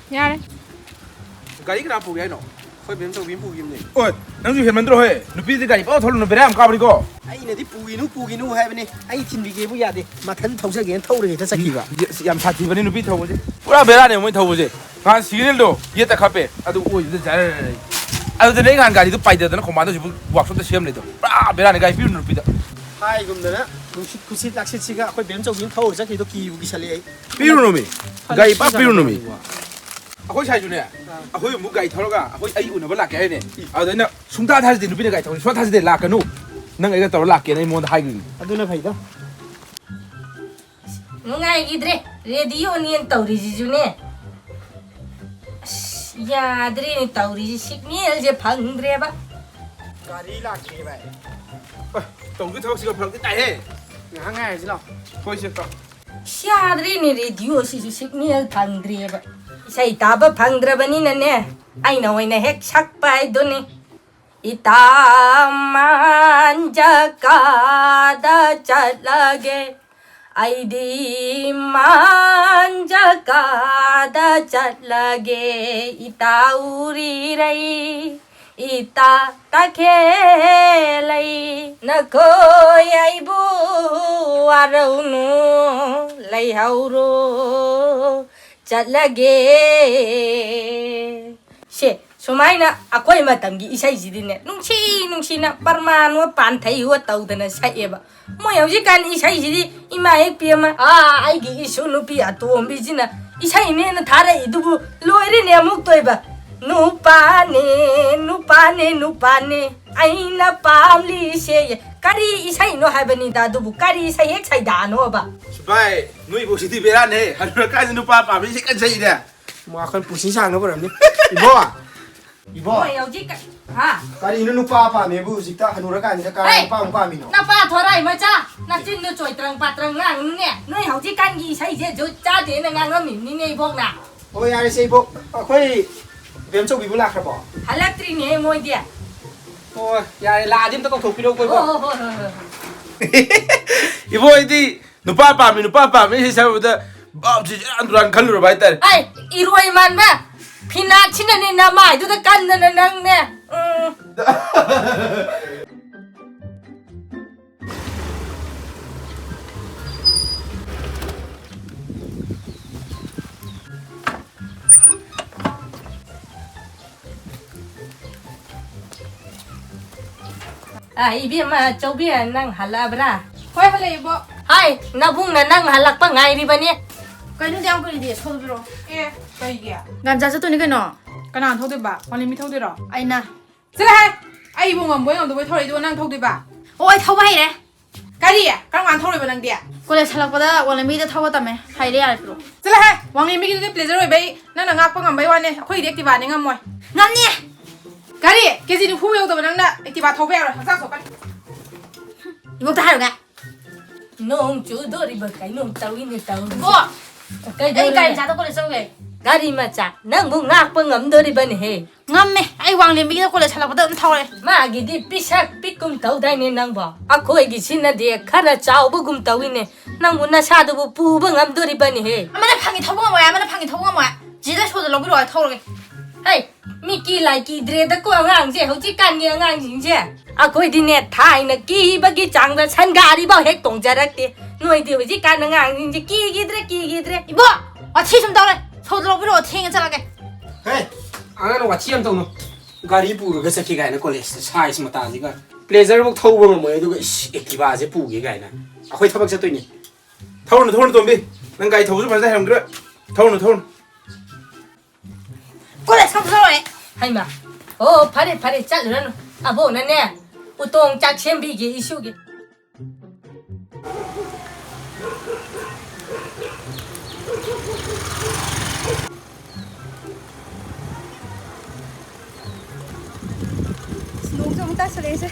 Nhà đấy. Gari cái nào phụ cái nó, khơi biển sâu biển phụ kim này. Ôi, nang du hiện mình rồi, Nupi thì gari bao thầu nó về làm cao đi co. Ai này thì phụ cái nu hay bên này, ai thiên vị cái bây giờ đi, mà thân thầu sẽ cái thầu rồi thì sẽ kỹ cả. Yam sát thì bên Nupi thầu chứ. Ủa về ra này mới thầu chứ. Gan serial đó, ये तक खापे, अदु वो इधर जा रहे हैं. अदु तो नहीं गान गाड़ी तो पाई देता ना कमांडो जो वर्कशॉप तो शेम नहीं तो. बेरा ने गाड़ी फिर Nupi तो. Hai gồm đó, कुछ लाख से चिका, कोई biển sâu biển thầu sẽ kỹ तो kỹ cái sợi ấy. फिर Nupi, गाड़ी पाप फिर Nupi. अखोई शायद जो ने, अखोई मुक गाड़ी थोड़ा का, अखोई आई उन्हें बला क्या है ने. अदु ना सुंदर था जिस दिन Nupi ने गाड़ी थोड़ी स्वाद था जिस दिन लाख कनु. नंग एक तो लाख के नहीं मोंड हाई गई. अदु ना भाई तो. Ngai gidre, radio ni yang tahu rijune. Ya, dre ni tahu rijik ni aja pangdre ba. Gari lakh के भाई. तो उनके थोड़ा सी का फर्क कितना है? यहाँ ngay chứ nào. कोई से का. Ya, dre ni radio si rijik ni al pangdre ba. Saya taba pangdre ba ni nane. Ai na wai na hek sak pa do ni. Ita manja da chalage. Aidi manja kada chalage ita uri rai ita takhelai nakoi aibu araunu lai hauro chalage she sumaina akoi matamgi isai jidine nungsi na parmanu panthai wa taudana saeba mo yauji kan isai jidi ima ek piama ai gi isu Nupi atom bijina isai ne na thara idubu loire ne amuk toiba nupane aina pamli se kari isai no habani da dubu kari isai ek sai da no ba Supaya, nui bos itu beran he, harus kan Nupa apa, mesti kan saya dia. Mà con phụ sinh sang nó vào làm đi. Ibo à? Ibo. mo yauji kan ha Cái này nó pa pa mẹ bu dịch ta hanu ra cái này cái pa pa mình nó. na pa thorai ma cha na chin no choi trang ngang ne noi hauji kan gi sai je jo cha de na ngang mi ni nei bok na Ôi ai xây bộ, khơi viêm châu bị bu lạc rồi bỏ. halaktri ne moi dia Ôi, ai là điểm tao còn thuộc video coi bộ. Ibu ini Nupa apa, mesti saya udah, sih anturan kalau udah baik ai iroi man ba phina china ne na mai du da kan na nang ne ai bi ma chau bi nang hala bra Thôi hay là ibu. hai na bung na nang halak pa ngai ri ba ne Cái nước đeo cái gì sao được rồi? Ê, cái gì à? Gan ra cho tôi cái nọ. Cái nào thâu được bà? Còn làm gì thâu được rồi? Ai na? Sẽ là hai. Ai ibu ngầm với ngầm tôi thâu đấy tôi năng thâu được bà. Ôi thâu bay đấy. Cái gì à? Các bạn thâu được bà năng đi à? Cô lại salak pada wala mi đã thâu vào tầm ấy. Hay đấy à rồi. Sẽ là hai. Wang làm gì cái pleasure rồi bây. Năng là ngáp ngầm bâyวันnày. Khơi đi active này ngầm mồi. Ngắm nè. Cái gì? Cái gì được phu yêu tôi bà năng đã. Active thâu về rồi. Sao số cái? Ibu ta rồi nè. nong chu do ri ba kai nong tau ni tau Cô. kai Ai cái giá tao cô lại sao vậy? gari ma cha nang bung ngak pa ngam do ri ba ni he Ngắm nè. Ai wang liền mi đã cô lại salak pada thâu đấy. ma gi di pisak pikum tau dai ne nang ba a khoi gi sin na de khara chau bu gum tau ni nang mun na sa do bu pu ba ngam do ri ba ni he Mà nó phang thâu ngamoi, mà nó phang thâu ngamoi. Chỉ đã số được lộc rồi thâu rồi. hey mi ki lai ki dre da ko ngang je ho chi kan ni ngang jing je a khoi di ne thai na ki ba gi chang da chan gari ba hek tong ja rak te noi di ho chi kan ngang jing je ki dre Ibu. À thi xong tao đây. Số được lộc rồi thiên cái salak cái. Hey, anh nó watch em tao nó. Gari phụ cái sẽ khi cái nó có lẽ size mà ta gì cả. Pleasure bộ thâu bằng mới tôi cái active sẽ phụ cái này. Khơi thâu bằng sẽ tôi nhỉ. thâu nó tôm đi, năng gái thâu giúp phải ra hàng nữa, thâu. Cô lại xong rồi. hai ma oh pare chal ra no abo na ne utong chak sem bi gi issue gi Nung 좀 따서 레이스.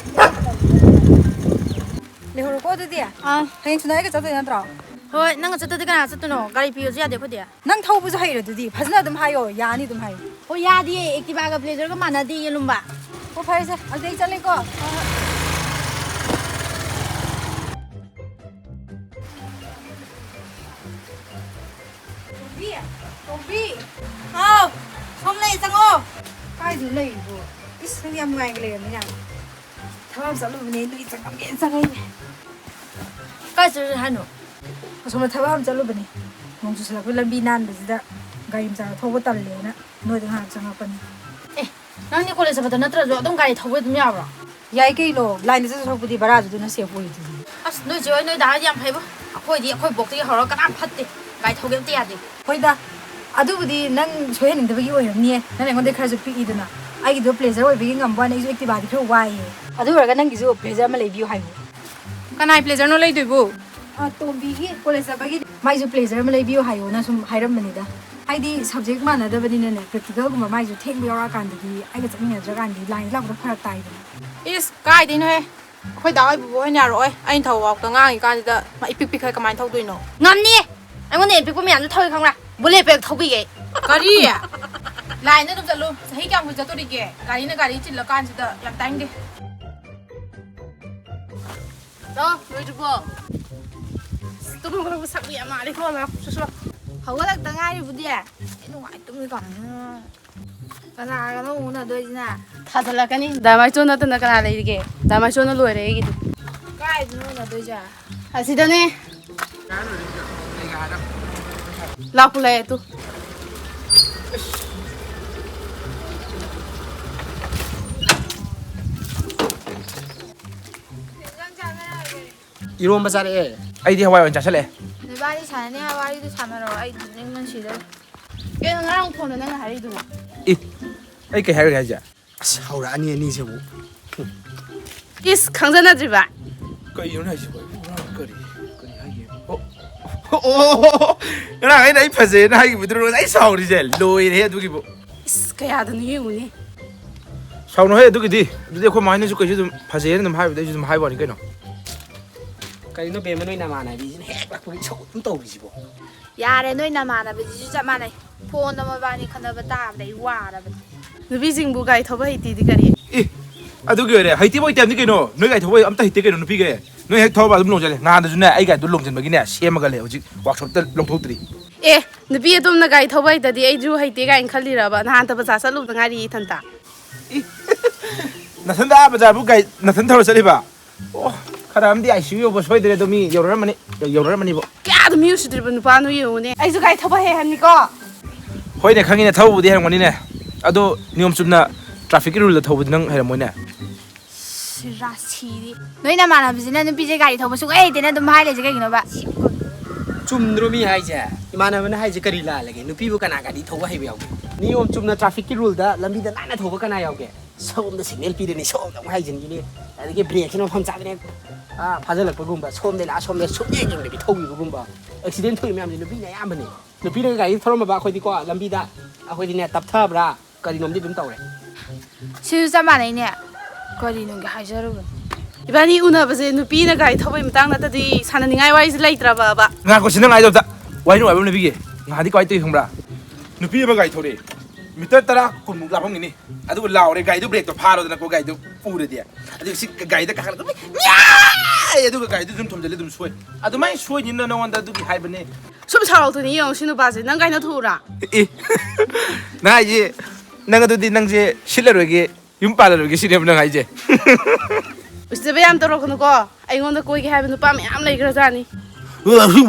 내 홀로 꺼드디야. À. 그냥 준하게 저도 연더라. Thôi, năng cái tôi cái nào tôi nó. Gari piu gì à để có đi. 난 타오부서 하이러드디. 파스나 좀 하요. 야니 좀 하요. Ôi ya đi, active cái pleasure cái mà nó đi luôn bà. 뭐 파이세. 아, 내일 잘릴 거. Nupi. ꯀꯥꯏꯗ ꯂꯩꯕꯣ ꯏꯁ ꯅꯪ ꯌꯥꯝ ꯅꯨꯡꯉꯥꯏꯅ ꯂꯩꯔꯝꯃꯤꯅ ꯊꯕꯛ ꯑꯃ ꯆꯠꯂꯨꯕꯅꯦ ꯅꯣꯏ ꯆꯪꯉꯛꯏꯅꯦ ꯀꯥꯏ ꯆꯠꯂꯨꯁꯦ ꯍꯥꯏꯅꯣ ꯑꯁꯣꯝꯗ ꯊꯕꯛ ꯑꯃ ꯆꯠꯂꯨꯕꯅꯦ ꯅꯣꯡ ꯆꯨꯁꯜꯂꯛꯄ ꯂꯝꯕꯤ ꯅꯥꯟꯕꯁꯤꯗ ꯒꯥꯔꯤ ꯃꯆꯥꯗ ꯊꯧꯕ ꯇꯜꯂꯦꯅ ꯅꯣꯏꯗ ꯉꯥꯏꯍꯥꯛ ꯆꯪꯉꯛꯄꯅꯦ ꯅꯪꯗꯤ ꯀꯣꯂꯦꯖ ꯆꯠꯄꯗ ꯅꯠꯇ꯭ꯔꯁꯨ ꯑꯗꯨꯝ ꯒꯥꯔꯤ ꯊꯧꯕ ꯑꯗꯨꯝ ꯌꯥꯕ꯭ꯔꯣ ꯌꯥꯏ ꯀꯩꯅꯣ ꯂꯥꯏꯟꯗ ꯆꯠꯊꯣꯛꯄꯗꯤ ꯕꯔꯥꯗꯨꯅ ꯁꯦꯐ ꯑꯣꯏꯗꯨꯗꯤ ꯑꯁ ꯅꯣꯏ ꯆꯦ ꯍꯣꯏ ꯅꯣꯏ ꯗꯥꯗꯤ ꯌꯥꯝ ꯐꯩꯕꯣ ꯑꯩꯈꯣꯏ ꯕꯣꯛꯇꯒꯤ ꯍꯧꯔꯒ ꯀꯅꯥꯝ ꯐꯠꯇꯦ ꯒꯥꯔꯤ ꯊꯧꯒꯦ ꯑꯝꯇ ꯌꯥꯗꯦ ꯍꯣꯏꯗ ꯑꯗꯨꯕꯨꯗꯤ ꯅꯪ ꯁꯣꯏꯍꯟꯅꯤꯡꯗꯕꯒꯤ ꯑꯣꯏꯔꯝꯅꯤꯌꯦ ꯅꯪ ꯑꯩꯉꯣꯟꯗ ꯈꯔꯁꯨ ꯄꯤꯛꯏꯗꯅ ꯑꯩꯒꯤꯗꯣ ꯄ꯭ꯂꯦꯖꯔ ꯑꯣꯏꯕꯒꯤ ꯉꯝꯕ ꯋꯥꯅꯤ ꯑꯩꯁꯨ ꯑꯦꯛꯇꯤꯚꯥꯗꯤ ꯈꯔ ꯋꯥꯏꯌꯦ ꯑꯗꯨ ꯑꯣꯏꯔꯒ ꯅꯪꯒꯤꯁꯨ ꯄ꯭ꯂꯦꯖꯔ ꯑꯃ ꯂꯩꯕꯤꯌꯨ ꯍꯥꯏꯕ ꯀꯅꯥꯏ ꯄ꯭ꯂꯦꯖꯔꯅꯣ ꯂꯩꯗꯣꯏꯕꯨ ꯇꯣꯝꯕꯤꯒꯤ ꯀꯣꯂꯦꯖ ꯆꯠꯄꯒꯤ ꯃꯥꯏꯁꯨ ꯄ꯭ꯂꯦꯖꯔ ꯑꯃ ꯂꯩꯕꯤꯌꯨ ꯍꯥꯏꯌꯣꯅ ꯁꯨꯝ ꯍꯥꯏꯔꯝꯕꯅꯤꯗ ꯍꯥꯏꯗꯤ ꯁꯕꯖꯦꯛ ꯃꯥꯟꯅꯗꯕꯅꯤꯅꯅꯦ ꯄ꯭ꯔꯦꯛꯇꯤꯀꯦꯜꯒꯨꯝꯕ ꯃꯥꯏꯁꯨ ꯊꯦꯡꯕ ꯌꯥꯎꯔꯛꯑꯀꯥꯟꯗꯗꯤ ꯑꯩꯒ ꯆꯠꯃꯤꯟꯅꯗ꯭ꯔꯀꯥꯟꯗꯤ ꯂꯥꯏꯟ ꯂꯥꯛꯄꯗ ꯐꯔꯛ ꯇꯥꯏꯗꯅ ꯏꯁ ꯀꯥꯏꯗꯩꯅꯣꯍꯦ ꯑꯩꯈꯣꯏ ꯗꯥ ꯍꯣꯏ ꯕꯨꯕꯣꯛ ꯍꯣꯏꯅ ꯌꯥꯔꯛꯑꯣꯏ ꯑꯩꯅ ꯊꯧꯕ ꯉꯥꯡꯉꯤ ꯀꯥꯟꯁꯤꯗ ꯏꯄꯤꯛ ꯄꯤꯛꯈꯩ ꯀꯃꯥꯏꯅ ꯊꯧꯗꯣꯏꯅꯣ ꯉꯝꯅꯤꯌꯦ ꯑꯩꯉꯣꯟꯗ ꯑꯦꯄꯤꯛꯄ ꯃꯌꯥꯝꯁꯨ ꯊꯧꯏ ꯈꯪꯕ꯭ꯔꯥ ꯕꯨꯂꯦꯠ ꯄꯦꯛ ꯊꯧꯕꯤꯒꯦ ꯀꯔꯤ ꯂꯥꯏꯟꯗ ꯑꯗꯨꯝ ꯆꯠꯂꯨ ꯆꯍꯤ ꯀꯌꯥꯃꯨꯛ ꯆꯠꯇꯣꯔꯤꯒꯦ ꯒꯥꯔꯤꯅ ꯒꯥꯔꯤ ꯆꯤꯜꯂꯀꯥꯟꯁꯤꯗ ꯌꯥꯝ ꯇꯥꯏꯅꯤꯡꯗꯦ ꯂꯣꯏꯗ꯭ꯔꯤꯕꯣ ꯇꯨꯝꯈ꯭ꯔꯕ ꯁꯛ ꯌꯥꯝ ꯃꯥꯜꯂꯤꯀꯣ ꯍꯧꯒꯠꯂꯛꯇ ꯉꯥꯏꯔꯤꯕꯨꯗꯤ ꯅꯨꯡꯉꯥꯏ ꯇꯨꯝꯃꯤꯀꯣ ꯀꯅꯥꯒꯅꯣ ꯎꯅꯗꯣꯏꯁꯤꯅ ꯊꯥꯖꯤꯜꯂꯛꯀꯅꯤ ꯗꯥꯃꯥꯏꯆꯣ ꯅꯠꯇꯅ ꯀꯅꯥ ꯂꯩꯔꯤꯒꯦ ꯗꯥꯃꯥꯏꯆꯣꯅ ꯂꯣꯏꯔꯦ ꯑꯩꯒꯤꯗꯤ ꯀꯥꯏꯗꯅꯣ ꯎꯅꯗꯣꯏꯁꯦ ꯑꯁꯤꯗꯅꯦ ꯂꯥꯛꯄꯨ ꯂꯥꯛꯑꯦ ꯇꯨ 이런 자리에 ꯑꯩꯗꯤ ꯍꯋꯥꯏ ꯑꯣꯏꯅ ꯆꯥꯁꯤꯜꯂꯛꯑꯦ ꯅꯕꯥꯅꯤ ꯁꯥꯟꯅꯅꯤ ꯍꯥꯏꯕ ꯋꯥꯔꯤꯗꯣ ꯁꯥꯟꯅꯔꯣ ꯑꯩ ꯇꯨꯝꯅꯤꯡꯕꯅ ꯁꯤꯗꯣꯔꯦ ꯀꯩꯅꯣ ꯉꯔꯥꯡ ꯐꯣꯟꯗ ꯅꯪꯅ ꯍꯥꯏꯔꯤꯗꯨꯅ ꯏ ꯑꯩ ꯀꯩ ꯍꯥꯏꯔꯒꯦ ꯍꯥꯏꯁꯦ ꯑꯁ ꯍꯧꯔꯛꯑꯅꯤ ꯑꯅꯤꯁꯤꯕꯨ ꯏꯁ ꯈꯪꯖꯅꯗ꯭ꯔꯤꯕ ꯀꯩꯅꯣ ꯍꯥꯏꯁꯤꯕꯣ ꯀꯔꯤ ꯍꯥꯏꯒꯦ ꯑꯣ ꯉꯔꯥꯡ ꯑꯩꯅ ꯑꯩ ꯐꯖꯩꯅ ꯍꯥꯏꯈꯤꯕꯗꯨꯔꯣ ꯑꯩ ꯁꯥꯎꯔꯤꯁꯦ ꯂꯣꯏꯔꯦ ꯑꯗꯨꯒꯤꯕꯨ ꯏꯁ ꯀꯌꯥꯗꯅꯣ ꯌꯦꯡꯉꯨꯅꯦ ꯁꯥꯎꯅꯨꯍꯦ ꯑꯗꯨꯒꯤꯗꯤ ꯑꯗꯨꯗꯤ ꯑꯩꯈꯣꯏ ꯃꯥꯍꯣꯏꯅꯁꯨ ꯀꯩꯁꯨ ꯑꯗꯨꯝ ꯐꯖꯩꯅ ꯑꯗꯨꯝ ꯍꯥꯏꯕꯗ ꯑꯩꯁꯨ ꯑꯗꯨꯝ ꯍꯥꯏꯕ ꯋꯥꯅꯤ ꯀꯩꯅꯣ ꯀꯔꯤꯅꯣ ꯕꯦꯝꯃ ꯅꯣꯏ ꯅꯃꯥꯟꯅꯕꯤꯁꯤꯅ ꯍꯦꯛ ꯂꯥꯛꯄꯒꯤ ꯏꯁꯧ ꯑꯗꯨꯝ ꯇꯧꯔꯤꯁꯤꯕꯣ ꯌꯥꯔꯦ ꯅꯣꯏ ꯅꯃꯥꯟꯅꯕꯁꯤꯁꯨ ꯆꯞ ꯃꯥꯟꯅꯩ ꯐꯣꯟꯗ ꯃꯕꯥꯅꯤ ꯈꯟꯅꯕ ꯇꯥꯕꯗ ꯑꯩ ꯋꯥꯔꯕꯅꯤ ꯅꯨꯄꯤꯁꯤꯡꯕꯨ ꯒꯥꯔꯤ ꯊꯧꯕ ꯍꯩꯇꯦꯗꯤ ꯀꯔꯤ ꯏ ꯑꯗꯨꯒꯤ ꯑꯣꯏꯔꯦ ꯍꯩꯇꯦꯕ ꯍꯩꯇꯦꯕꯅꯤ ꯀꯩꯅꯣ ꯅꯣꯏ ꯒꯥꯔꯤ ꯊꯧꯕ ꯑꯝꯇ ꯍꯩꯇꯦ ꯀꯩꯅꯣ ꯅꯨꯄꯤꯒꯩ ꯅꯣꯏ ꯍꯦꯛ ꯊꯧꯕ ꯑꯗꯨꯝ ꯂꯣꯡꯖꯜꯂꯦ ꯅꯍꯥꯟꯗꯁꯨꯅꯦ ꯑꯩ ꯒꯥꯔꯤꯗꯣ ꯂꯣꯡꯖꯟꯕꯒꯤꯅꯦ ꯁꯦꯝꯃꯒ ꯂꯩ ꯍꯧꯖꯤꯛ ꯋꯥꯛꯁꯣꯞꯇ ꯂꯧꯊꯣꯛꯇ꯭ꯔꯤ ꯑꯦ ꯅꯨꯄꯤ ꯑꯗꯣꯝꯅ ꯒꯥꯔꯤ ꯊꯧꯕ ꯍꯩꯇꯗꯤ ꯑꯩꯁꯨ ꯍꯩꯇꯦ ꯀꯥꯏꯅ ꯈꯜꯂꯤꯔꯕ ꯅꯍꯥꯟ ꯕꯖꯥꯔ ꯆꯠꯂꯨꯕꯗ ꯉꯥꯏꯔꯤ ꯏꯊꯟꯇ ꯅꯊꯟꯗ ꯕꯖꯥꯔꯕꯨ ꯒꯥꯔꯤ ꯅꯊꯟ ꯊꯧꯔ ꯆꯠꯂꯤꯕ ꯑꯣ ꯈꯔ ꯑꯃꯗꯤ ꯑꯥꯏ ꯁꯤ ꯌꯨ ꯌꯧꯕ ꯁꯣꯏꯗ꯭ꯔꯦ ꯑꯗꯣ ꯃꯤ ꯌꯧꯔꯝꯃꯅꯤꯕꯣ ꯀꯌꯥꯗ ꯃꯤ ꯎꯁꯤꯗ꯭ꯔꯤꯕ ꯅꯨꯄꯥꯅꯣ ꯌꯦꯡꯉꯨꯅꯦ ꯑꯩꯁꯨ ꯒꯥꯔꯤ ꯊꯧꯕ ꯍꯩ ꯍꯥꯏꯕꯅꯤꯀꯣ ꯍꯣꯏꯅꯦ ꯈꯪꯉꯤꯅꯦ ꯊꯧꯕꯕꯨꯗꯤ ꯍꯩꯔꯝꯒꯅꯤꯅꯦ ꯑꯗꯣ ꯅꯤꯌꯣꯝ ꯆꯨꯝꯅ ꯇ꯭ꯔꯥꯐꯤꯛꯀꯤ ꯔꯨꯜꯗ ꯊꯧꯕꯗꯤ ꯅꯪ ꯍꯩꯔꯝꯃꯣꯏꯅꯦ ꯔꯥꯁꯤꯗꯤ ꯅꯣꯏ ꯅꯃꯥꯟꯅꯕꯁꯤꯅ ꯅꯨꯄꯤꯁꯦ ꯒꯥꯔꯤ ꯊꯧꯕ ꯁꯨꯡꯍꯩ ꯍꯩꯇꯦꯅ ꯑꯗꯨꯝ ꯍꯥꯏ ꯂꯩꯁꯦ ꯀꯩꯒꯤꯅꯣꯕ ꯆꯨꯝꯗ꯭ꯔꯣ ꯃꯤ ꯍꯥꯏꯁꯦ ꯏꯃꯥꯟꯅꯕꯅ ꯍꯥꯏꯁꯦ ꯀꯔꯤ ꯂꯥꯜꯂꯒꯦ ꯅꯨꯄꯤꯕꯨ ꯀꯅꯥ ꯒꯥꯔꯤ ꯊꯧꯕ ꯍꯩꯕ ꯌꯥꯎꯒꯦ ꯅꯤꯌꯣꯝ ꯆꯨꯝꯅ ꯇ꯭ꯔꯥꯐꯤꯛꯀꯤ ꯔꯨꯜꯗ ꯂꯝꯕꯤꯗ ꯅꯥꯟꯅ ꯊꯧꯕ ꯀꯅꯥ ꯌꯥꯎꯒꯦ ꯁꯣꯝꯗ ꯁꯤꯒꯅꯦꯜ ꯄꯤꯔꯅꯤ ꯁꯣꯝꯗ ꯑꯃꯨꯛ ꯍꯥꯏꯖꯤꯟꯈꯤꯅꯤ ꯑꯗꯒꯤ ꯕ꯭ꯔꯦꯛꯁꯤꯅ ꯃꯐꯝ ꯆꯥꯗꯅ ꯐꯥꯖꯤꯜꯂꯛꯄꯒꯨꯝꯕ ꯁꯣꯝꯗꯩ ꯂꯥꯛꯑ ꯁꯣꯝꯗ ꯁꯨꯡꯌꯦꯡ ꯌꯦꯡꯗꯕꯤ ꯊꯧꯈꯤꯕꯒꯨꯝꯕ ꯑꯦꯛꯁꯤꯗꯦꯟ ꯊꯣꯛꯏ ꯃꯌꯥꯝꯁꯦ ꯅꯨꯄꯤꯅ ꯑꯌꯥꯝꯕꯅꯤ ꯅꯨꯄꯤꯅ ꯒꯥꯔꯤ ꯊꯧꯔꯝꯃꯕ ꯑꯩꯈꯣꯏꯗꯤꯀꯣ ꯂꯝꯕꯤꯗ ꯑꯩꯈꯣꯏꯗꯤꯅꯦ ꯇꯞꯊꯕ꯭ꯔꯥ ꯀꯔꯤꯅꯣꯝꯗꯤ ꯑꯗꯨꯝ ꯇꯧꯔꯦ ꯁꯤꯁꯨ ꯆꯞ ꯃꯥꯟꯅꯩꯅꯦ ꯀꯔꯤꯅꯣꯒꯤ ꯍꯥꯏꯖꯔꯨꯕꯅꯤ ꯏꯕꯥꯅꯤ ꯎꯅꯕꯁꯦ ꯅꯨꯄꯤꯅ ꯒꯥꯔꯤ ꯊꯧꯕꯒꯤ ꯃꯇꯥꯡ ꯅꯠꯇꯗꯤ ꯁꯥꯟꯅꯅꯤꯡꯉꯥꯏ ꯋꯥꯔꯤꯁꯦ ꯂꯩꯇ꯭ꯔꯕꯕ ꯉꯥꯏꯈꯣ ꯁꯤ ꯅꯪ ꯍꯥꯏꯗꯕꯗ ꯋꯥꯔꯤ ꯅꯨꯡꯉꯥꯏꯕ ꯑꯃ ꯂꯩꯕꯤꯒꯦ ꯉꯍꯥꯟꯗꯤ ꯀꯃꯥꯏꯅ ꯇꯧꯏ ꯈꯪꯕ꯭ꯔꯥ ꯅꯨꯄꯤ ꯑꯃ ꯒꯥꯔꯤ ꯊꯧꯔꯛꯑꯦ ꯃꯤꯇꯔ 10-20ꯃꯨꯛ ꯂꯥꯞꯄꯝꯒꯅꯤ ꯑꯗꯨꯒ ꯂꯥꯎꯔꯦ ꯒꯥꯔꯤꯗꯨ ꯕ꯭ꯔꯦꯛꯇꯣ ꯐꯥꯔꯣꯗꯅꯀꯣ ꯒꯥꯔꯤꯗꯨ ꯄꯨꯔꯗꯤ ꯑꯗꯨꯒ ꯁꯤ ꯒꯥꯔꯤꯗ ꯀꯥꯈꯠꯂꯒ ꯑꯗꯨꯒ ꯒꯥꯔꯤꯗꯨ ꯑꯗꯨꯝ ꯊꯣꯝꯖꯤꯜꯂꯦ ꯑꯗꯨꯝ ꯁꯣꯏ ꯑꯗꯨꯃꯥꯏꯅ ꯁꯣꯏꯅꯤꯅ ꯅꯉꯣꯟꯗ ꯑꯗꯨꯒꯤ ꯍꯥꯏꯕꯅꯦ ꯁꯨꯝ ꯁꯥꯎꯔꯛꯇꯣꯏꯅꯤ ꯌꯦꯡꯉꯣ ꯁꯤ ꯅꯨꯄꯥꯁꯦ ꯅꯪ ꯀꯥꯏꯅ ꯊꯨꯎꯔꯥ ꯏ ꯅꯪ ꯍꯥꯏꯁꯦ ꯅꯪ ꯑꯗꯨꯗꯤ ꯅꯪꯁꯦ ꯁꯤꯠꯂꯔꯣꯏꯒꯦ ꯌꯨꯝ ꯄꯥꯜꯂꯔꯣꯏꯒꯦ ꯁꯤꯅꯦꯕ ꯅꯪ ꯍꯥꯏꯁꯦ ꯎꯁꯤꯠꯇꯕ ꯌꯥꯝ ꯇꯧꯔꯛꯀꯅꯨꯀꯣ ꯑꯩꯉꯣꯟꯗ ꯀꯣꯏꯒꯦ ꯍꯥꯏꯕ ꯅꯨꯄꯥ ꯃꯌꯥꯝ ꯂꯩꯈ꯭ꯔꯖꯥꯠꯅꯤ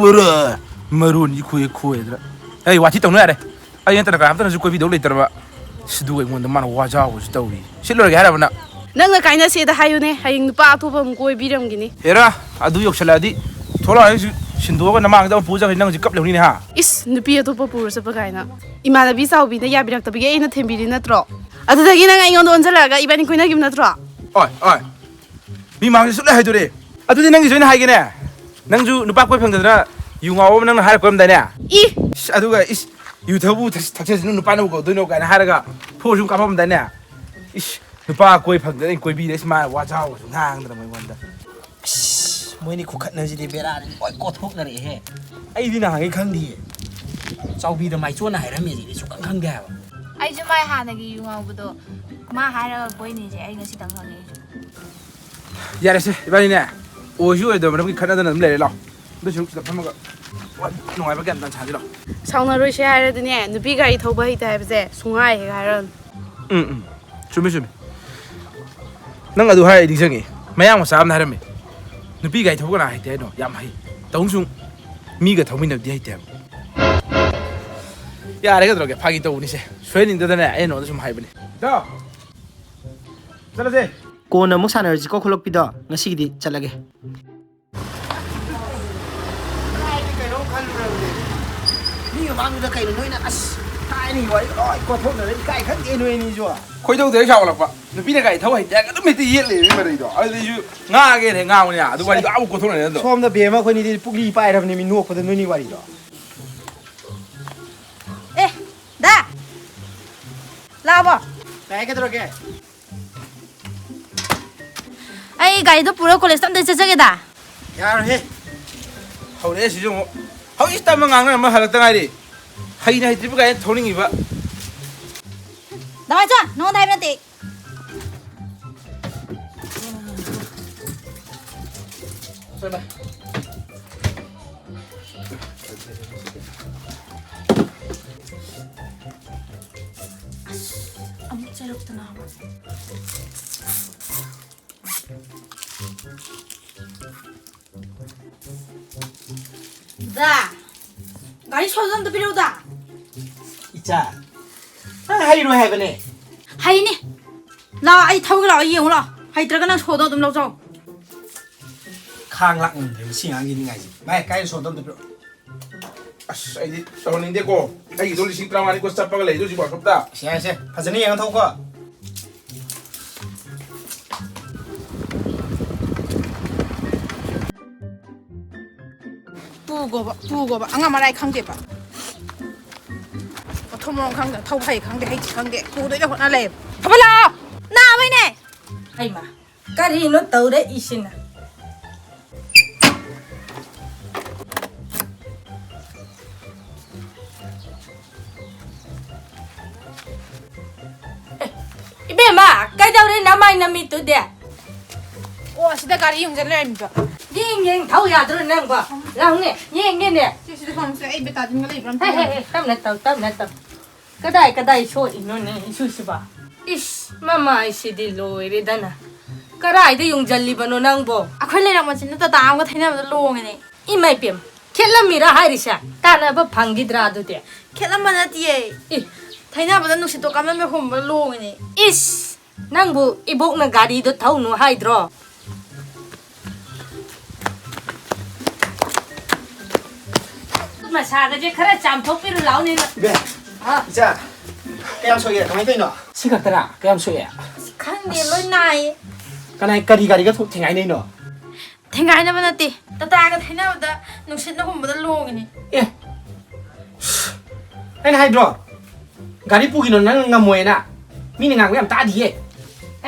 ꯃꯔꯣꯟꯁꯤ ꯈꯣꯏꯗ꯭ꯔꯥ ꯑꯩ ꯋꯥꯊꯤ ꯇꯧꯅ ꯌꯥꯔꯦ ꯑꯩ ꯅꯠꯇꯅ ꯀꯅꯥꯝꯇꯅꯁꯨ ꯀꯣꯏꯕꯤꯗꯧ ꯂꯩꯇ꯭ꯔꯕ ꯁꯤꯗꯨꯒ ꯑꯩꯉꯣꯟꯗ ꯃꯥꯅ ꯋꯥꯖꯥꯎꯕꯁꯨ ꯇꯧꯔꯤ ꯁꯤꯠꯂꯨꯔꯒꯦ ꯍꯥꯏꯔꯕ ꯅꯪꯅ ꯀꯥꯏꯅꯁꯦꯗ ꯍꯥꯏꯌꯨꯅꯦ ꯍꯌꯦꯡ ꯅꯨꯄꯥ ꯑꯇꯣꯞꯄ ꯑꯃꯨꯛ ꯀꯣꯏꯕꯤꯔꯝꯒꯤꯅꯤ ꯍꯦꯔꯥ ꯑꯗꯨ ꯌꯧꯁꯜꯂꯛꯑꯗꯤ ꯊꯣꯛꯂꯛꯑꯒ ꯁꯤꯟꯗꯣꯛꯑꯒ ꯅꯃꯥꯡꯗ ꯑꯃꯨꯛ ꯄꯨꯖꯈ꯭ꯔꯦ ꯅꯪ ꯍꯧꯖꯤꯛ ꯀꯞ ꯂꯧꯅꯤꯅꯦ ꯍꯥ ꯏꯁ ꯅꯨꯄꯤ ꯑꯇꯣꯞꯄ ꯄꯨꯔ ꯆꯠꯄ ꯀꯥꯏꯅ ꯏꯃꯥꯟꯅꯕꯤ ꯆꯥꯎꯕꯤꯅ ꯌꯥꯕꯤꯔꯛꯇꯕꯒꯤ ꯑꯩꯅ ꯊꯦꯝꯕꯤꯔꯤ ꯅꯠꯇ꯭ꯔꯣ ꯑꯗꯨꯗꯒꯤ ꯅꯪ ꯑꯩꯉꯣꯟꯗ ꯑꯣꯟꯁꯤꯜꯂꯛꯑꯒ ꯏꯕꯥꯅꯤ ꯀꯣꯏꯅꯈꯤꯕ ꯅꯠꯇ꯭ꯔꯣ ꯑꯣꯏ ꯃꯤ ꯃꯥꯡꯗ ꯁꯨꯛꯂꯩ ꯍꯥꯏꯗꯣꯔꯦ ꯑꯗꯨꯗꯤ ꯅꯪꯒꯤꯁꯨ ꯑꯩꯅ ꯍꯥꯏꯒꯦꯅꯦ ꯅꯪꯁꯨ ꯅꯨꯄా ꯀꯣꯏ ꯐꯪꯗꯗꯅ ꯌꯨ ꯉꯥꯎꯕ ꯑꯃ ꯅꯪꯅ ꯍꯥꯏꯔꯛꯄꯝꯗꯥꯏꯅꯦ ꯑꯗꯨꯒ ꯌꯨ ꯊꯛꯄꯨ ꯊꯛꯆꯁꯤꯅ ꯅꯨꯄꯥꯅꯕꯨ ꯀꯧꯗꯣꯏꯅꯣ ꯀꯥꯏꯅ ꯍꯥꯏꯔꯒ ꯐꯣꯔ ꯁꯨꯝ ꯀꯥꯞꯄꯝꯗꯥꯏꯅꯦ ꯅꯨꯄꯥ ꯀꯣꯏ ꯐꯪꯗꯅ ꯑꯩꯅ ꯀꯣꯏꯕꯤꯔꯦ ꯃꯥꯅ ꯋꯥꯖꯥꯎꯕꯁꯨ ꯉꯥꯡꯗꯅ ꯃꯣꯏꯉꯣꯟꯗ ꯃꯣꯏꯅꯤ ꯈꯨꯈꯠꯅꯁꯤꯗꯤ ꯕꯦꯔꯥꯗꯤ ꯂꯣꯏ ꯀꯣꯊꯣꯛꯅꯔꯛꯑꯦꯍꯦ ꯑꯩꯗꯤ ꯅꯍꯥꯟꯒꯩ ꯈꯪꯗꯤꯌꯦ ꯆꯥꯎꯕꯤꯗ ꯃꯥꯏꯆꯣꯟꯅ ꯍꯥꯏꯔꯝꯃꯦꯁꯤꯗꯤ ꯁꯨꯛꯈꯪ ꯈꯪꯗꯦ ꯍꯥꯏꯕ ꯑꯩꯁꯨ ꯃꯥꯏ ꯍꯥꯟꯅꯒꯤ ꯌꯨ ꯉꯥꯎꯕꯗꯣ ꯃꯥ ꯍꯥꯏꯔꯒ ꯀꯣꯏꯅꯤꯁꯦ ꯑꯩ ꯉꯁꯤꯇꯪ ꯈꯪꯉꯦ ꯑꯩꯁꯨ ꯌꯥꯔꯦꯁꯦ ꯏꯕꯥꯅꯤꯅꯦ ꯑꯣꯏꯁꯨ ꯑꯣꯏꯗꯕ ꯅꯪꯒꯤ ꯈꯠꯅꯗꯅ ꯑꯗꯨꯝ ꯂꯩꯔꯦ ꯂꯥꯛꯑꯣ ꯑꯗꯨꯁꯨ ꯁꯤꯗ ꯐꯝꯃꯒ ꯅꯨꯡꯉꯥꯏꯕ ꯒ꯭ꯌꯥꯟ ꯇꯥꯟ ꯁꯥꯁꯤ ꯂꯥꯛꯑꯣ ꯁꯥꯎꯅꯔꯣꯏꯁꯦ ꯍꯥꯏꯔꯗꯤꯅꯦ ꯅꯨꯄꯤ ꯒꯥꯔꯤ ꯊꯧꯕ ꯍꯩꯇꯦ ꯍꯥꯏꯕꯁꯦ ꯁꯨꯡꯍꯥꯏ ꯍꯦꯛ ꯍꯥꯏꯔꯛꯑꯅꯨ ꯆꯨꯝꯃꯤ ꯅꯪ ꯑꯗꯨ ꯍꯥꯏ ꯑꯩ ꯅꯤꯡꯁꯤꯡꯉꯤ ꯃꯌꯥꯝ ꯃꯆꯥ ꯑꯃꯅ ꯍꯥꯏꯔꯝꯃꯦ ꯅꯨꯄꯤ ꯒꯥꯔꯤ ꯊꯧꯕ ꯀꯅꯥ ꯍꯩꯇꯦ ꯍꯥꯏꯅꯣ ꯌꯥꯝ ꯍꯩ ꯇꯧꯁꯨ ꯃꯤꯒ ꯊꯧꯃꯤꯟꯅꯕꯗꯤ ꯍꯩꯇꯦꯕ ꯌꯥꯔꯦ ꯀꯩꯗꯧꯔꯒꯦ ꯐꯥꯒꯤ ꯇꯧꯕꯅꯤꯁꯦ ꯁꯣꯏꯍꯟꯅꯤꯡꯗꯗꯅꯦ ꯑꯩ ꯅꯉꯣꯟꯗ ꯁꯨꯝ ꯍꯥꯏꯕꯅꯦ ꯏꯇꯥꯎ ꯆꯠꯂꯁꯦ ꯀꯣꯟꯅ ꯑꯃꯨꯛ ꯁꯥꯟꯅꯔꯁꯤꯀꯣ ꯈꯨꯂꯣꯛꯄꯤꯗꯣ ꯉꯁꯤꯒꯤꯗꯤ ꯆꯠꯂꯒꯦ ꯃꯤ ꯃꯃꯥꯡꯗꯨꯗ ꯀꯩꯅꯣ ꯅꯣꯏꯅ ꯑꯁ ꯊꯥꯏꯅꯒꯤ ꯋꯥꯔꯤ ꯂꯣꯏ ꯀꯣꯊꯣꯛꯅꯔ ꯏꯀꯥꯏ ꯈꯪꯗꯦ ꯅꯣꯏ ꯑꯅꯤꯁꯨ ꯈꯣꯏꯗꯧꯗ ꯍꯦꯛ ꯁꯥꯎꯒꯠꯂꯛꯄ ꯅꯨꯄꯤꯅ ꯒꯥꯔꯤ ꯊꯧ ꯍꯩꯇꯦ ꯑꯗꯨꯝ ꯍꯦꯛꯇ ꯌꯦꯠꯂꯦ ꯃꯔꯩꯗꯣ ꯑꯗꯨꯗꯩꯁꯨ ꯉꯥꯡꯒꯦꯅ ꯉꯥꯡꯕꯅꯦ ꯑꯗꯨ ꯋꯥꯔꯤꯗꯣ ꯑꯃꯨꯛ ꯀꯣꯊꯣꯛꯅꯔꯦ ꯅꯠꯇ꯭ꯔꯣ ꯁꯣꯝꯗ ꯕꯦꯝ ꯑꯩꯈꯣꯏꯅꯤꯗꯤ ꯄꯨꯛꯂꯤ ꯄꯥꯏꯔꯕꯅꯤ ꯃꯤ ꯅꯣꯛꯄꯗ ꯅꯣꯏꯅꯤ ꯋꯥꯔꯤꯗꯣ ꯗꯥ ꯂꯥꯛꯑꯕꯣ ꯀꯥꯏ ꯀꯩꯗꯧꯔꯒꯦ ꯑꯩ ꯒꯥꯔꯤꯗꯣ ꯄꯨꯔ ꯀꯣꯂꯦꯖꯇ ꯑꯝꯇ ꯆꯠꯆꯒꯦꯗ ꯌꯥꯔꯣꯏꯍꯦ ꯍꯧꯔꯛꯑꯦ ꯁꯤꯁꯨ ꯑꯃꯨꯛ ꯍꯧꯖꯤꯛ ꯇꯝꯕ ꯉꯥꯡꯅꯔꯝꯕ ꯍꯜꯂꯛꯇ ꯉꯥꯏꯔꯤ ꯍꯩꯅ ꯍꯩꯇ꯭ꯔꯤꯕ ꯒꯥꯔꯤ ꯊꯧꯅꯤꯡꯉꯤꯕ ꯗꯥ ꯆꯣ ꯅꯉꯣꯟꯗ ꯍꯥꯏꯕ ꯅꯠꯇꯦ ꯑꯃꯨꯛ ꯆꯩꯔꯛꯇꯅ ꯗꯥ ꯒꯥꯔꯤ ꯁꯣꯜꯗ ꯑꯝꯇ ꯄꯤꯔꯛꯎꯗ 이자 하이로 해보네 ꯍꯩꯅꯤ ꯂꯥꯛꯑꯣ ꯑꯩ ꯊꯧꯒꯦ ꯂꯥꯛꯑꯣ ꯌꯦꯡꯉꯨ ꯂꯥꯛꯑꯣ ꯍꯩꯇ꯭ꯔꯒ ꯅꯪ ꯁꯣꯗꯣ ꯑꯗꯨꯝ ꯂꯧꯖꯧ ꯈꯥꯡꯂꯥꯛꯅꯗ꯭ꯔꯦ ꯃꯁꯤ ꯉꯥꯡꯒꯤꯅꯤ ꯉꯥꯏꯁꯦ ꯚꯥꯏ ꯀꯥꯏꯗ ꯁꯣꯗꯝꯗ ꯄꯤꯔꯛꯑꯣ ꯑꯁ ꯑꯩꯗꯤ ꯇꯧꯍꯟꯅꯤꯡꯗꯦꯀꯣ ꯑꯩꯒꯤꯗꯣ 35,000ꯅꯤꯀꯣ ꯆꯠꯄꯒ ꯂꯩꯗꯣ ꯍꯧꯖꯤꯛ ꯋꯥꯛꯁꯣꯞꯇ ꯌꯥꯔꯦꯁꯦ ꯐꯖꯅ ꯌꯦꯡꯉ ꯊꯧꯀꯣ ꯄꯨꯒꯣꯕ ꯑꯉꯥꯡ ꯃꯔꯥꯏ ꯈꯪꯗꯦꯕ ꯃꯊꯣꯡ ꯃꯔꯝ ꯈꯪꯗꯦ ꯊꯧ ꯍꯩ ꯈꯪꯗꯦ ꯍꯩꯇꯤ ꯈꯪꯗꯦ ꯄꯨꯗꯣꯏꯒ ꯍꯣꯠꯅ ꯂꯩꯌꯦꯕ ꯊꯕꯛ ꯂꯥꯛꯑꯣ ꯅꯥꯕꯩꯅꯦ ꯍꯩꯃ ꯀꯔꯤꯅꯣ ꯇꯧꯔꯦ 이시나 이베마 까이다우레 나마이 나미뚜데 ꯑꯣ ꯁꯤꯗ ꯒꯥꯔꯤ ꯌꯨꯡꯖꯜ ꯂꯩꯔꯝꯃꯤꯕ ꯌꯦꯡ ꯊꯧ ꯌꯥꯗ꯭ꯔꯣ ꯅꯪꯕ ꯂꯥꯎꯅꯦ ꯌꯦꯡꯒꯦꯅꯦ ꯁꯤꯗ ꯐꯪꯁꯦ ꯑꯩ ꯕꯦꯇꯥꯗꯤꯟꯒ ꯂꯩꯕ꯭ꯔꯥ ꯑꯝꯇ ꯍꯦ ꯇꯞꯅ ꯇꯧꯀꯗꯥꯏ ꯁꯣꯛꯏꯅꯣꯅꯦ ꯏꯁꯨꯁꯤꯕ ꯏꯁ ꯃꯃꯥ ꯑꯩꯁꯤꯗꯤ ꯂꯣꯏꯔꯦꯗꯅ ꯀꯗꯥꯏꯗ ꯌꯨꯡꯖꯜꯂꯤꯕꯅꯣ ꯅꯪꯕꯣ ꯑꯩꯈꯣꯏ ꯂꯩꯔꯝꯕꯁꯤꯅ ꯇꯇꯥ ꯑꯃꯒ ꯊꯩꯅꯕꯗ ꯂꯣꯡꯉꯤꯅꯦ 이마이 뱀 켈람미라 하이리샤 따나버 방기드라도데 ꯈꯦꯠꯂꯝꯕ ꯅꯠꯇꯤꯌꯦ 이 ꯊꯩꯅꯕꯗ ꯅꯨꯡꯁꯤꯠꯇꯣ ꯀꯥꯝꯂꯝꯃꯦ ꯍꯨꯝꯕ ꯂꯣꯡꯉꯤꯅꯦ 이스 낭부 이복나 가리도 타우노 하이드로 마사가지 카라 짬톡비를 나오네는 네 이자 깨암 소개 가만히 떠있노 시각들아 깨암 소개 ꯈꯪꯗꯦ ꯂꯣꯏ ꯅꯥꯏꯌꯦ 까나이 까리가리가 탱아이네 너 ꯊꯦꯡꯒꯥꯏꯅꯕ ꯅꯠꯇꯦ ꯇꯇꯥꯒ ꯊꯩꯅꯕꯗ ꯅꯨꯡꯁꯤꯠꯅ ꯍꯨꯝꯕꯗ ꯂꯣꯡꯉꯤꯅꯦ 예 아니 하이드로 가리 뿌기는 나는 뭐해나 미는 거 ям 따디에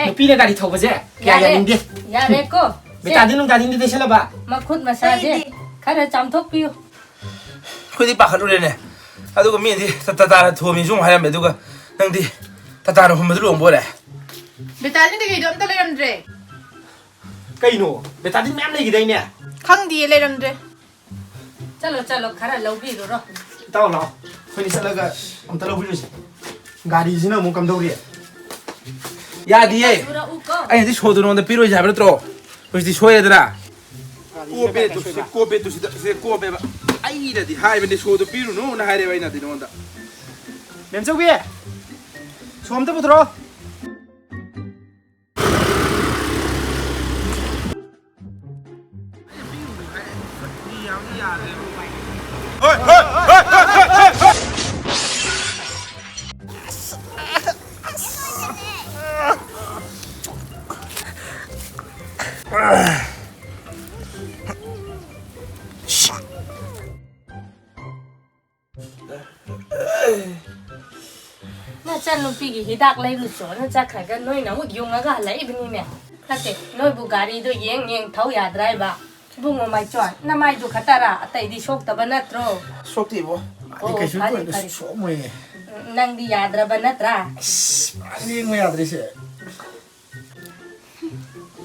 누피네 가리 타고보세 야야닌데 야래고 베타디는 가린데 되실라봐 마콧 마사지 카라 짬톡비요 ꯑꯩꯈꯣꯏꯗꯤ ꯄꯥꯈꯠꯂꯨꯔꯦꯅꯦ ꯑꯗꯨꯒ ꯃꯤꯗꯤ ꯇꯇꯥꯅ ꯊꯣꯝꯃꯤꯁꯨ ꯑꯃꯨꯛ ꯍꯥꯏꯔꯝꯃꯦ ꯑꯗꯨꯒ ꯅꯪꯗꯤ ꯇꯇꯥꯅ ꯍꯨꯝꯕꯗ ꯂꯣꯡꯕꯣꯔꯦ ꯕꯦꯇꯥꯗꯤꯟ ꯀꯩꯀꯩꯗꯣ ꯑꯝꯇ ꯂꯩꯔꯝꯗ꯭ꯔꯦ कईनो बेटादिन मैम लेगिदाइने ꯈꯪꯗꯤꯌꯦ ꯂꯩꯔꯝꯗ꯭ꯔꯦ चलो 카라 लौ비रो ताऊ लाओ खोनि चलगा अमता लौबिरुसे गाडीसिना मु कमदौरी ꯌꯥꯗꯤꯌꯦ 우라 우꺼 ꯑꯩꯅꯗꯤ ꯁꯣꯗꯨ ꯅꯉꯣꯟꯗ ꯄꯤꯔꯣꯏꯁꯦ ꯍꯥꯏꯕ ꯅꯠꯇ꯭ꯔꯣ ꯍꯧꯖꯤꯛꯇꯤ ꯁꯣꯏꯔꯦꯗꯅ ꯀꯣꯄꯦꯕ ꯑꯩꯅꯗꯤ ꯍꯥꯏꯕꯅꯦ ꯁꯣꯗꯨ ꯄꯤꯔꯨꯅꯨꯅ ꯍꯥꯏꯔꯦꯕ ꯑꯩꯅꯗꯤ ꯅꯉꯣꯟꯗ 멤쪽비 소음도 부들어 나짠 루피기 히닥 레이루죠 나자카가 너희 너무 용아가 레이브니네 카테 너희 부가리도 옌 타우 야드라이바 붕어 마이 쭌 나마이도 카타라 아따이디 쇼크타바 나트로 ꯁꯣꯛꯇꯦ ꯏꯕꯣ 아니 그실 거인데 소모해 낭디 야드라바 나트라 아니 뭐 야드리세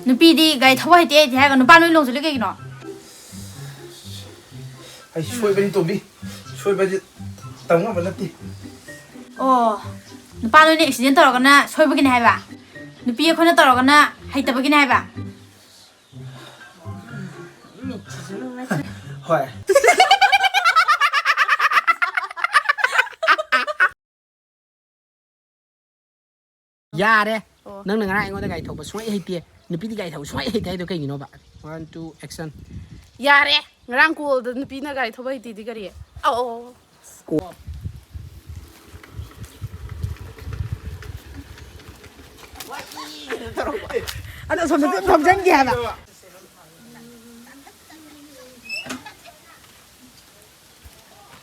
ꯅꯨꯄꯤꯗꯤ ꯒꯥꯔꯤ ꯊꯧꯕ ꯍꯩꯇꯦ ꯍꯩꯇꯦ ꯍꯥꯏꯔꯒ ꯅꯨꯄꯥ ꯅꯣꯏ ꯂꯣꯡꯁꯤꯜꯂꯤ ꯀꯩꯒꯤꯅꯣ ꯑꯩ ꯁꯣꯏꯕꯅꯤ ꯇꯣꯝꯕꯤ ꯁꯣꯏꯕꯗꯤ ꯇꯝ ꯉꯝꯕ ꯅꯠꯇꯦ ꯑꯣ nupa no ne accident toragana soibagini haiba nupi ekhona toragana heitabagini haiba Hoi. Yare. Nang nang ngai ngon gai thau ba swai hei tie. Nupi di gai thau swai hei tai do kai gino ba. 1 2 action. Yare. Ngarang cool da nupi na gari thoba hiti di gari. Oh. Ko. Ana som jang ge ba.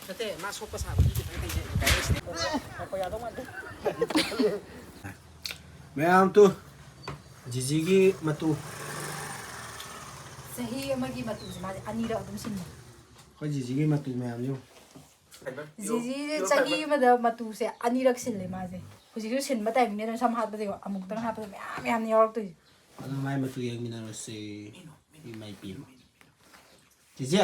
Tete ma sok pa sa ba di kai ya dong Mayam tu Jijigi matu. Sahi amagi matu ma anira adum sin. Ko jijigi matu mayam yo. Jiji sahi ma da matu se anirak sin le ma je. Huji sin ma tai ne sam hat ba de amuk tang hat ba yam ni york tu. Ano mai matu yang mina se mai pi. Jiji.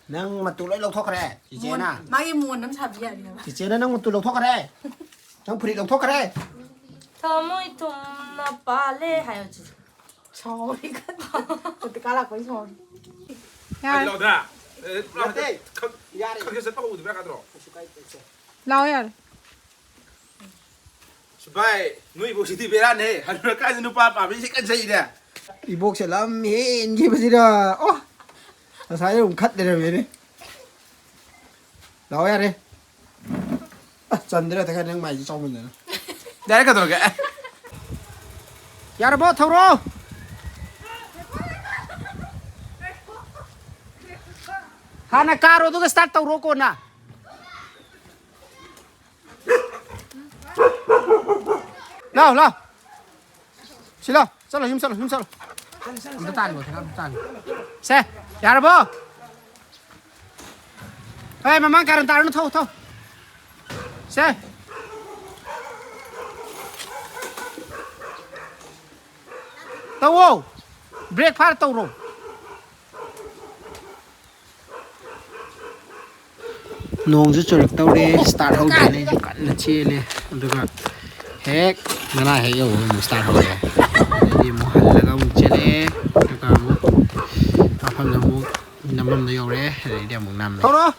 Nang matu lai lok thok re. Jiji na. Magi muon nam sab ya ni ba. Jiji na nang matu lok thok re. Nang phri lok thok re. Thamoi thumna pale hayoji. Sorry kan. Kut kala ko so. 아니 너들아 거기서 또 우리 왜 가더라 lao yar 스파이 누이 보시 디베라네 하루까지 누빠 밤이 시간 차이래 Ibok sẽ lắm hên gì bây giờ. Ô. Sao sai cũng khắt đây rồi đấy. Đó đi. À, chân đấy là thấy cái mày trong mình rồi. 내가 가더라 Ya bố thâu rô. Hana caro tu start tàu rô con à. Nào nào. Xin lỗi. Sao rồi. Chúng ta tàn rồi, chúng ta tàn. Xe, ya bố. Ê mà mang caro nó thâu. Xe. Tàu ô. Break phát tàu rồi. Nong rất cho được tàu đi start hậu này cho cắn là chia này được rồi hết nó là hết rồi một start hậu này đi một hành là ông chia đấy được rồi một phần là một năm năm đấy rồi đấy để một năm thâu đó